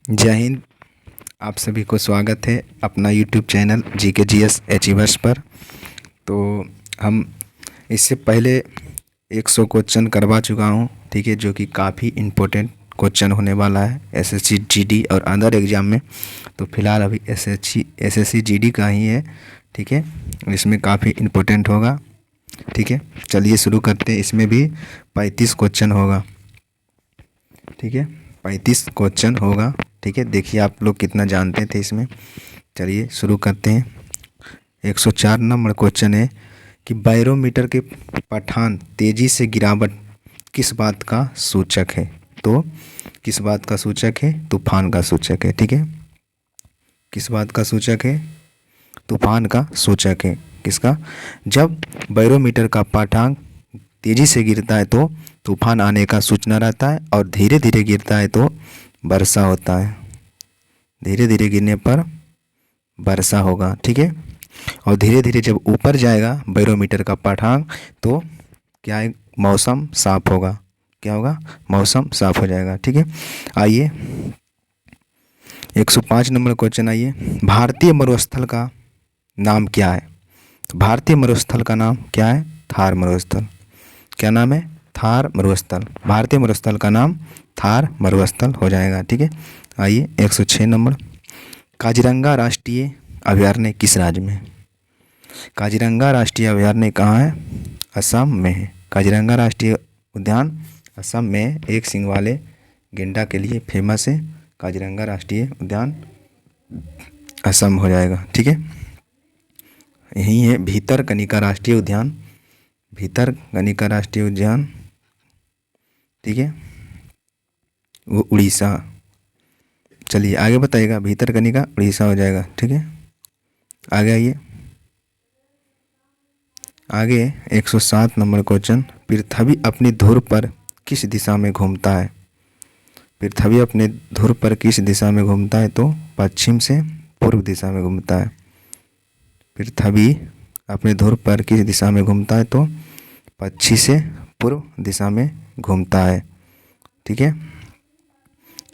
जय हिंद। आप सभी को स्वागत है अपना यूट्यूब चैनल GKGS अचीवर्स पर। तो हम इससे पहले 100 क्वेश्चन करवा चुका हूँ, ठीक है, जो कि काफ़ी इम्पोर्टेंट क्वेश्चन होने वाला है SSC GD और अदर एग्ज़ाम में। तो फिलहाल अभी SSC GD का ही है, ठीक है, इसमें काफ़ी इम्पोर्टेंट होगा, ठीक है। चलिए शुरू करते हैं। इसमें भी 35 क्वेश्चन होगा, ठीक है, 35 क्वेश्चन होगा, ठीक है। देखिए आप लोग कितना जानते थे इसमें। चलिए शुरू करते हैं। 104 नंबर क्वेश्चन है कि बैरोमीटर के पठान तेज़ी से गिरावट किस बात का सूचक है। तो किस बात का सूचक है? तूफान का सूचक है, ठीक है। किस बात का सूचक है? तूफान का सूचक है। किसका? जब बैरोमीटर का पाठांक तेज़ी से गिरता है तो तूफान आने का सूचना रहता है, और धीरे धीरे गिरता है तो वर्षा होता है। धीरे धीरे गिरने पर वर्षा होगा, ठीक है। और धीरे धीरे जब ऊपर जाएगा बैरोमीटर का पाठांक तो क्या है? मौसम साफ होगा। क्या होगा? मौसम साफ हो जाएगा, ठीक है। आइए 105 नंबर क्वेश्चन। आइए, भारतीय मरुस्थल का नाम क्या है? भारतीय मरुस्थल का नाम क्या है? थार मरुस्थल। क्या नाम है? थार मरुस्थल। भारतीय मरुस्थल का नाम थार मरुस्थल हो जाएगा, ठीक है। आइए 106 नंबर, काजीरंगा राष्ट्रीय अभयारण्य किस राज्य में है? काजीरंगा राष्ट्रीय अभयारण्य कहाँ है? असम में है। काजीरंगा राष्ट्रीय उद्यान असम में एक सींग वाले गेंडा के लिए फेमस है। काजीरंगा राष्ट्रीय उद्यान असम हो जाएगा, ठीक है। यही है भीतरकनिका राष्ट्रीय उद्यान। भीतरकनिका राष्ट्रीय उद्यान, ठीक है, वो उड़ीसा। चलिए आगे बताइएगा। भीतरकनिका उड़ीसा हो जाएगा, ठीक है। आगे आइए। आगे 107 नंबर क्वेश्चन, पृथ्वी अपनी धुरी पर किस दिशा में घूमता है? पृथ्वी अपने धुरी पर किस दिशा में घूमता है? तो पश्चिम से पूर्व दिशा में घूमता है। पृथ्वी अपने धुरी पर किस दिशा में घूमता है? तो पश्चिम से पूर्व दिशा में घूमता है, ठीक है।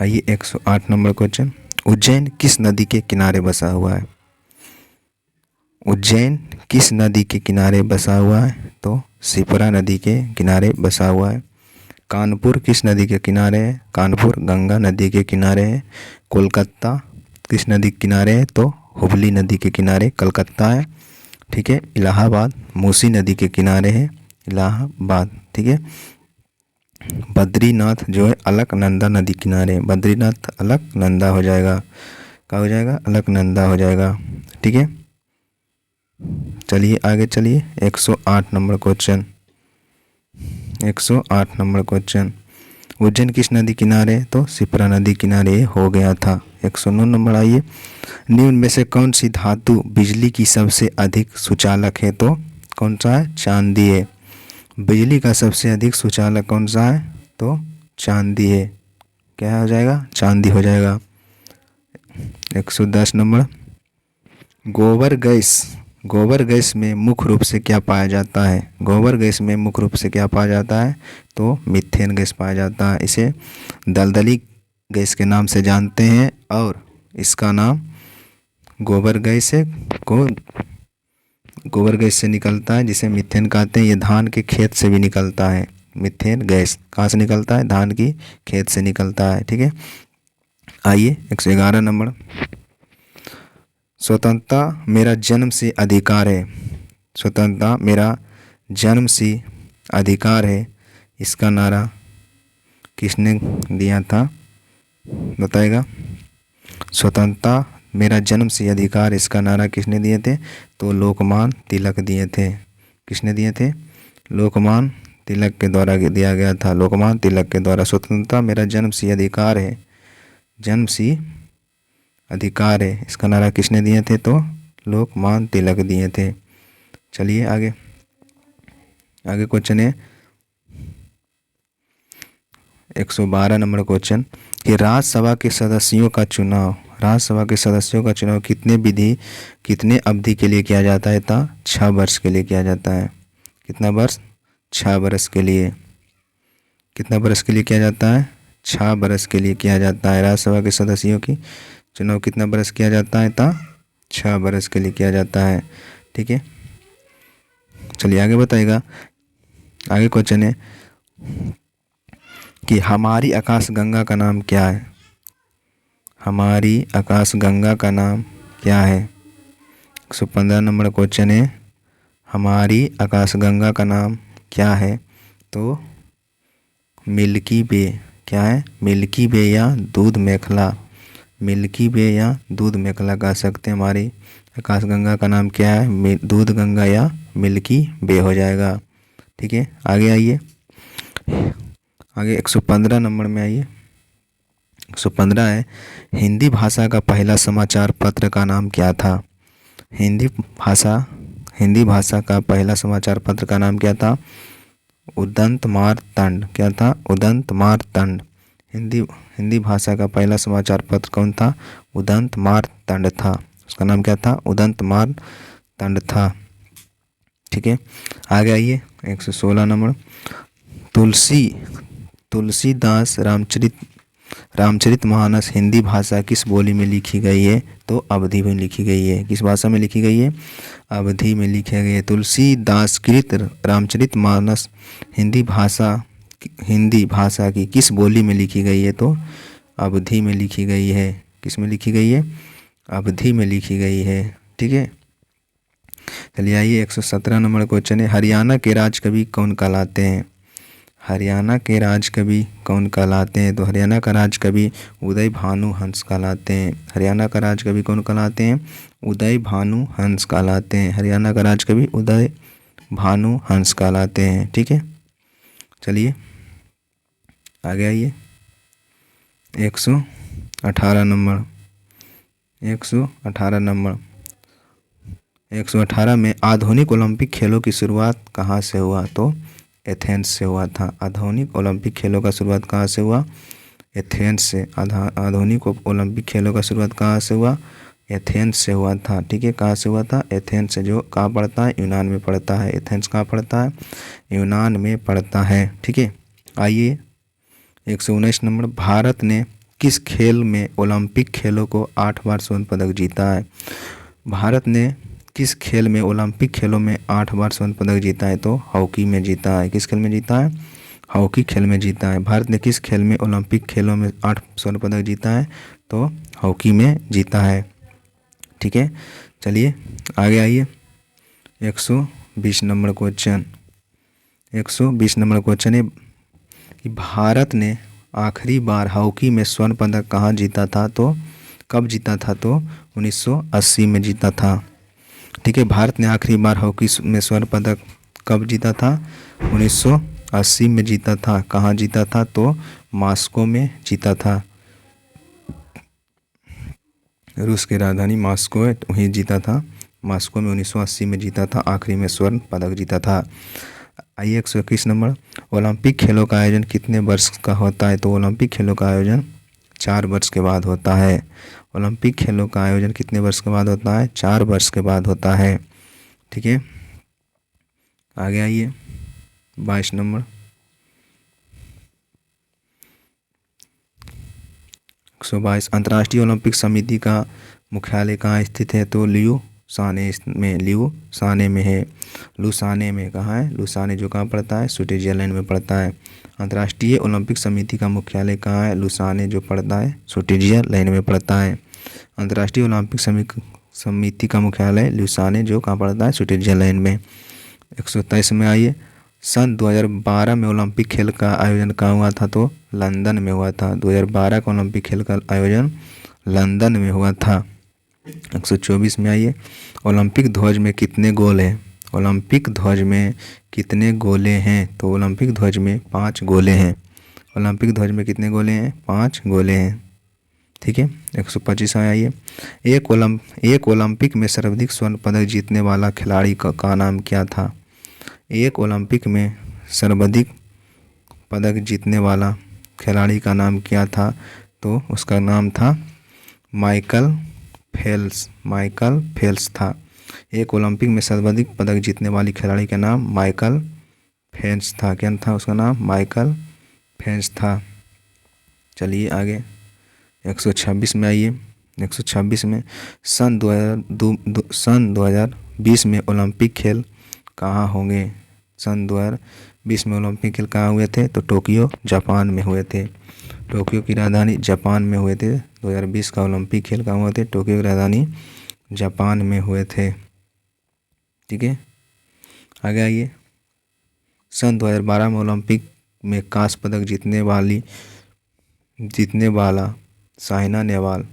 आइए 108 नंबर क्वेश्चन, उज्जैन किस नदी के किनारे बसा हुआ है? उज्जैन किस नदी के किनारे बसा हुआ है? तो शिप्रा नदी के किनारे बसा हुआ है। कानपुर किस नदी के किनारे है? कानपुर गंगा नदी के किनारे है। कोलकाता किस नदी के किनारे है? तो हुगली नदी के किनारे कलकत्ता है, ठीक है। इलाहाबाद मूसी नदी के किनारे है, इलाहाबाद, ठीक है। बद्रीनाथ जो है अलकनंदा नदी किनारे। बद्रीनाथ अलकनंदा हो जाएगा। क्या हो जाएगा? अलकनंदा हो जाएगा, ठीक है। चलिए आगे चलिए 108 number question. 108 number question, Ujjain किस नदी किनारे? तो शिप्रा नदी किनारे हो गया था। 109 नंबर। आइए, निम्न में से कौन सी धातु बिजली की सबसे अधिक सुचालक है? तो कौन सा है? चांदी है। बिजली का सबसे अधिक सुचालक कौन सा है? तो चांदी है। क्या हो जाएगा? चांदी हो जाएगा। 110 नंबर, गोबर गैस में मुख्य रूप से क्या पाया जाता है? गोबर गैस में मुख्य रूप से क्या पाया जाता है? तो मीथेन गैस पाया जाता है। इसे दलदली गैस के नाम से जानते हैं, और इसका नाम गोबर गैस है। गोबर गैस से निकलता है जिसे मीथेन कहते हैं। ये धान के खेत से भी निकलता है। मीथेन गैस कहाँ से निकलता है? धान की खेत से निकलता है, ठीक है। आइए 111 नंबर, स्वतंत्रता मेरा जन्म से अधिकार है। स्वतंत्रता मेरा जन्म से अधिकार है, इसका नारा किसने दिया था? बताएगा। स्वतंत्रता मेरा जन्म से अधिकार, इसका नारा किसने दिए थे? तो लोकमान्य तिलक दिए थे। किसने दिए थे? लोकमान्य तिलक के द्वारा दिया गया था। लोकमान्य तिलक के द्वारा स्वतंत्रता मेरा जन्म से अधिकार है, जन्म से अधिकार है, इसका नारा किसने दिए थे? तो लोकमान्य तिलक दिए थे। चलिए आगे क्वेश्चन है 112 नंबर क्वेश्चन, कि राज्यसभा के सदस्यों का चुनाव कितने अवधि के लिए किया जाता है? था 6 वर्ष के लिए किया जाता है। कितना वर्ष? 6 वर्ष के लिए। कितना वर्ष के लिए किया जाता है? 6 बरस के लिए किया जाता है। राज्यसभा के सदस्यों की चुनाव कितना बरस किया जाता है? 6 बरस के लिए किया जाता है। ठीक है, चलिए आगे बताइएगा। आगे क्वेश्चन है कि हमारी आकाशगंगा का नाम क्या है? हमारी आकाशगंगा का नाम क्या है? 115 नंबर क्वेश्चन है, हमारी आकाशगंगा का नाम क्या है? तो मिल्की वे। क्या है? मिल्की वे या दूध मेखला। मिल्की वे या दूध मेखला कह सकते हैं। हमारी आकाशगंगा का नाम क्या है? दूध गंगा या मिल्की वे हो जाएगा। ठीक है, आगे आइए। आगे 115 नंबर में आइए। 115 है, हिंदी भाषा का पहला समाचार पत्र का नाम क्या था? हिंदी भाषा का पहला समाचार पत्र का नाम क्या था? उदंत मार्तंड। क्या था? उदंत मार्तंड। हिंदी भाषा का पहला समाचार पत्र कौन था? उदंत मार्तंड था। उसका नाम क्या था? उदंत मार्तंड था। ठीक है, आगे आइए। 116 नंबर, तुलसीदास रामचरितमानस हिंदी भाषा किस बोली में लिखी गई है? तो अवधी में लिखी गई है। किस भाषा में लिखी गई है? अवधी में लिखी गई है। तुलसीदास कृत रामचरितमानस हिंदी भाषा की किस बोली में लिखी गई है? तो अवधी में लिखी गई है। किस में लिखी गई है? अवधी में लिखी गई है। ठीक है, चलिए आइए। 117 नंबर क्वेश्चन है, हरियाणा के राजकवि कौन कहलाते हैं? हरियाणा के राजकवि कौन कहलाते हैं? तो हरियाणा का राजकवि उदय भानु हंस कहलाते हैं। हरियाणा का राजकवि कौन कहलाते हैं? उदय भानु हंस कहलाते हैं। हरियाणा का राजकवि उदय भानु हंस कहलाते हैं। ठीक है, चलिए आगे आइए। 118 नंबर 118 में आधुनिक ओलंपिक खेलों की शुरुआत कहाँ से हुआ? तो एथेंस से हुआ था। आधुनिक ओलंपिक खेलों का शुरुआत कहाँ से हुआ? एथेंस से। आधुनिक ओलंपिक खेलों का शुरुआत कहाँ से हुआ? एथेंस से हुआ था। ठीक है, कहाँ से हुआ था? एथेंस से, जो कहाँ पड़ता है? यूनान में पड़ता है। एथेंस कहाँ पड़ता है? यूनान में पड़ता है। ठीक है, आइए। 119 नंबर, भारत ने किस खेल में ओलंपिक खेलों को 8 बार स्वर्ण पदक जीता है? भारत ने किस खेल में ओलंपिक खेलों में 8 बार स्वर्ण पदक जीता है? तो हॉकी में जीता है। किस खेल में जीता है? हॉकी खेल में जीता है। भारत ने किस खेल में ओलंपिक खेलों में 8 स्वर्ण पदक जीता है? तो हॉकी में जीता है। ठीक है, चलिए आगे आइए। 120 नंबर क्वेश्चन 120 नंबर क्वेश्चन है कि भारत ने आखिरी बार हॉकी में स्वर्ण पदक कहाँ जीता था? तो कब जीता था? तो 1980 में जीता था। ठीक है, भारत ने आखिरी बार हॉकी में स्वर्ण पदक कब जीता था? 1980 में जीता था। कहाँ जीता था? तो मॉस्को में जीता था। रूस की राजधानी मॉस्को है, वहीं जीता था। मॉस्को में 1980 में जीता था, आखिरी में स्वर्ण पदक जीता था। आइए 121 नंबर, ओलंपिक खेलों का आयोजन कितने वर्ष का होता है? तो ओलंपिक खेलों का आयोजन 4 वर्ष के बाद होता है। ओलंपिक खेलों का आयोजन कितने वर्ष के बाद होता है? 4 वर्ष के बाद होता है। ठीक है, आगे आइए। 22 नंबर 122, अंतर्राष्ट्रीय ओलंपिक समिति का मुख्यालय कहाँ स्थित है? तो लुसाने में है। लुसाने में कहाँ है? लुसाने जो कहाँ पड़ता है? स्विट्जरलैंड में पड़ता है। अंतर्राष्ट्रीय ओलंपिक समिति का मुख्यालय कहाँ है? लुसाने जो पड़ता है स्विट्जरलैंड में पड़ता है। अंतर्राष्ट्रीय ओलंपिक समिति का मुख्यालय लुसाने जो कहाँ पड़ता है? स्विट्जरलैंड में। 123 में आइए। सन 2012 में ओलंपिक खेल का आयोजन कहाँ हुआ था? तो लंदन में हुआ था। 2012 का ओलंपिक खेल का आयोजन लंदन में हुआ था। 124 में आइए। ओलंपिक ध्वज में कितने गोल हैं? ओलंपिक ध्वज में कितने गोले हैं? तो ओलंपिक ध्वज में 5 गोले हैं। ओलंपिक ध्वज में कितने गोले हैं? 5 गोले हैं। ठीक है, 125 में आइए। एक ओलंपिक में सर्वाधिक स्वर्ण पदक जीतने वाला खिलाड़ी का नाम क्या था? एक ओलंपिक में सर्वाधिक पदक जीतने वाला खिलाड़ी का नाम क्या था? तो उसका नाम था माइकल फेल्प्स था। एक ओलंपिक में सर्वाधिक पदक जीतने वाली खिलाड़ी का नाम माइकल फेल्प्स था। क्या था उसका नाम? माइकल फेल्प्स था। चलिए आगे 126 में आइए। 126 में सन 2020 में ओलंपिक खेल कहाँ होंगे। सन 2020 में ओलंपिक खेल कहाँ हुए थे, तो टोक्यो जापान में हुए थे। टोक्यो की राजधानी जापान में हुए थे। 2020 का ओलंपिक खेल कहाँ हुए थे, टोक्यो की राजधानी जापान में हुए थे। ठीक है, आगे आइए। सन 2012 में ओलंपिक में कांस्य पदक जीतने वाला साइना नेहवाल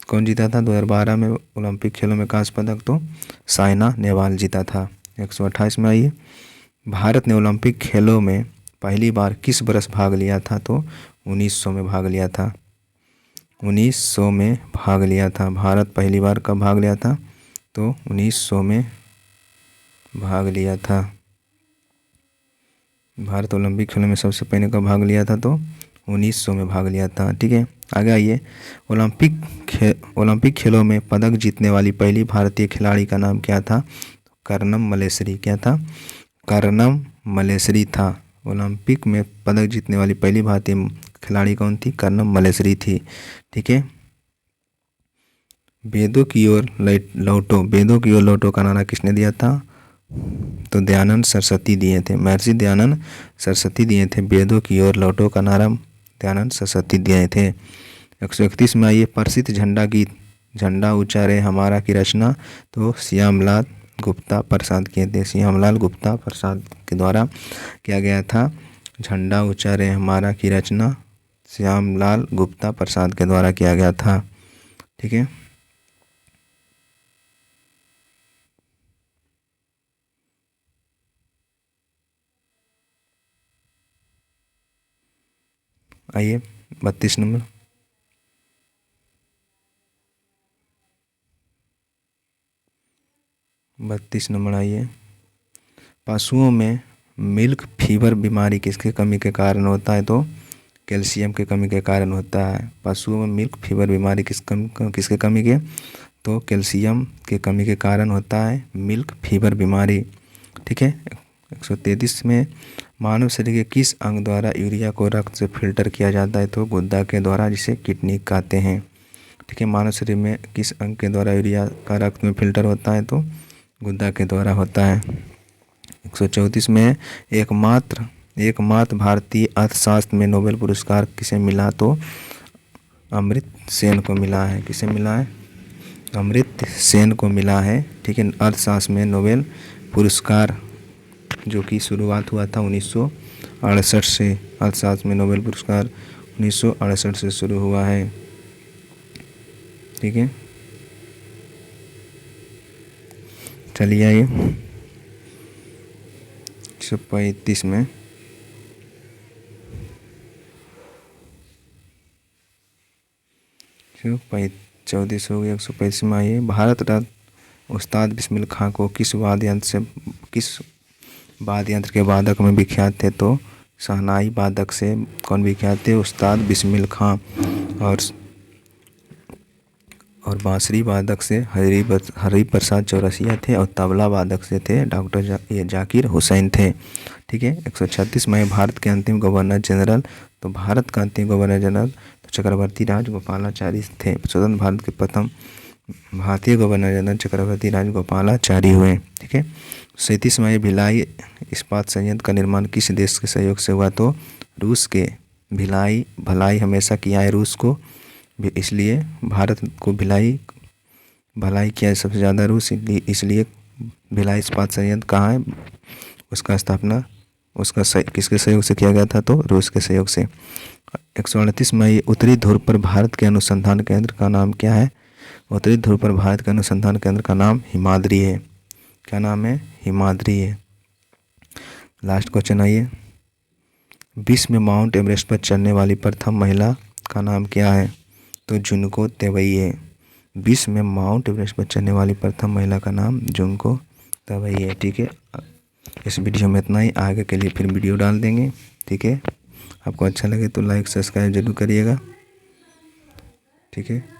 कौन जीता था। 2012 में ओलंपिक खेलों में कांस्य पदक तो साइना नेहवाल जीता था। 128 में आइए। भारत ने ओलंपिक खेलों में पहली बार किस वर्ष भाग लिया था, तो 1900 में भाग लिया था। 1900 में भाग लिया था। भारत पहली बार कब भाग लिया था, तो 1900 में भाग लिया था। भारत ओलंपिक खेलों में सबसे पहले कब भाग लिया था, तो 1900 में भाग लिया था। ठीक है, आगे आइए। ओलंपिक खेलों में पदक जीतने वाली पहली भारतीय खिलाड़ी का नाम क्या था, कर्णम मल्लेश्वरी। क्या था, कर्णम मल्लेश्वरी था। ओलंपिक में पदक जीतने वाली पहली भारतीय खिलाड़ी कौन थी, कर्णम मल्लेश्वरी थी। ठीक है, वेदों की ओर लौटो का नारा किसने दिया था, तो दयानंद सरस्वती दिए थे। महर्षि दयानंद सरस्वती दिए थे। वेदों की ओर लौटो का नारा दयानंद सरस्वती दिए थे। 131 में आइए। प्रसिद्ध झंडा गीत झंडा ऊंचा रहे हमारा की रचना तो श्यामलाल गुप्ता प्रसाद किए थे। श्यामलाल गुप्ता प्रसाद के द्वारा किया गया था। झंडा ऊंचा रहे हमारा की रचना श्यामलाल गुप्ता प्रसाद के द्वारा किया गया था। ठीक है, आइए 32 नंबर। आइए। पशुओं में मिल्क फीवर बीमारी किसके कमी के कारण होता है, तो कैल्शियम के कमी के कारण होता है। पशुओं में मिल्क फीवर बीमारी किसके कमी के, तो कैल्शियम के कमी के कारण होता है मिल्क फीवर बीमारी। ठीक है, 133 में मानव शरीर के किस अंग द्वारा यूरिया को रक्त से फिल्टर किया जाता है, तो गुर्दा के द्वारा, जिसे किडनी कहते हैं। ठीक है, मानव शरीर में किस अंग के द्वारा यूरिया का रक्त में फिल्टर होता है, तो गुर्दा के द्वारा होता है। 134 में एकमात्र भारतीय अर्थशास्त्र में नोबेल पुरस्कार किसे मिला, तो अमर्त्य सेन को मिला है। किसे मिला है, अमर्त्य सेन को मिला है। ठीक है, अर्थशास्त्र में नोबेल पुरस्कार जो कि शुरुआत हुआ था 1968 से। अर्थशास्त्र में नोबेल पुरस्कार 1968 से शुरू हुआ है। ठीक है, चलिए आइए 135 में। 134 हो गया। 135 में आइए। भारत रत्न उस्ताद बिस्मिल खां को किस वाद्य यंत्र के वादक में विख्यात थे, तो शहनाई वादक से कौन विख्यात थे, उस्ताद बिस्मिल खां। और बांसुरी वादक से हरि प्रसाद चौरसिया थे। और तबला वादक से थे डॉक्टर जाकिर हुसैन थे। ठीक है, 136 में भारत के अंतिम गवर्नर जनरल, तो भारत का अंतिम गवर्नर जनरल तो चक्रवर्ती राजगोपालाचारी थे। स्वतंत्र भारत के प्रथम भारतीय गवर्नर जनरल चक्रवर्ती राजगोपालाचारी हुए। ठीक है, 37 में भिलाई इस्पात संयंत्र का निर्माण किस देश के सहयोग से हुआ, तो रूस के। भलाई हमेशा किया है रूस को, इसलिए भारत को भलाई किया है सबसे ज़्यादा रूस, इसलिए भिलाई इस्पात संयंत्र कहाँ है, उसका स्थापना किसके सहयोग से किया गया था, तो रूस के सहयोग से। 138 में उत्तरी ध्रुव पर भारत के अनुसंधान केंद्र का नाम क्या है। उत्तरी ध्रुव पर भारत के अनुसंधान केंद्र का नाम हिमाद्री है। क्या नाम है, हिमाद्री है। लास्ट क्वेश्चन आइए। विश्व में माउंट एवरेस्ट पर चढ़ने वाली प्रथम महिला का नाम क्या है, तो जुनको तेवई है। विश्व में माउंट एवरेस्ट पर चढ़ने वाली प्रथम महिला का नाम जुनको तेवई है। ठीक है, इस वीडियो में इतना ही। आगे के लिए फिर वीडियो डाल देंगे। ठीक है, आपको अच्छा लगे तो लाइक सब्सक्राइब जरूर करिएगा। ठीक है।